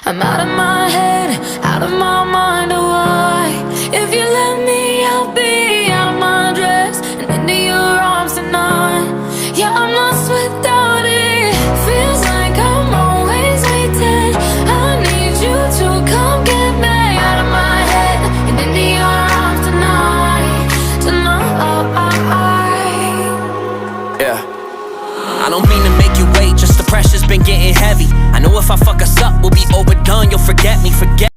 I'm out of my head, out of my mind, oh why? If you let me, I'll be out of my dress and into your arms tonight. Yeah, I'm lost without it. Feels like I'm always waiting. I need you to come get me out of my head and into your arms tonight, tonight. Yeah. I don't mean to make you wait, just the pressure's been getting heavy. I know if I fuck us up, we'll be overdone. You'll forget me, forget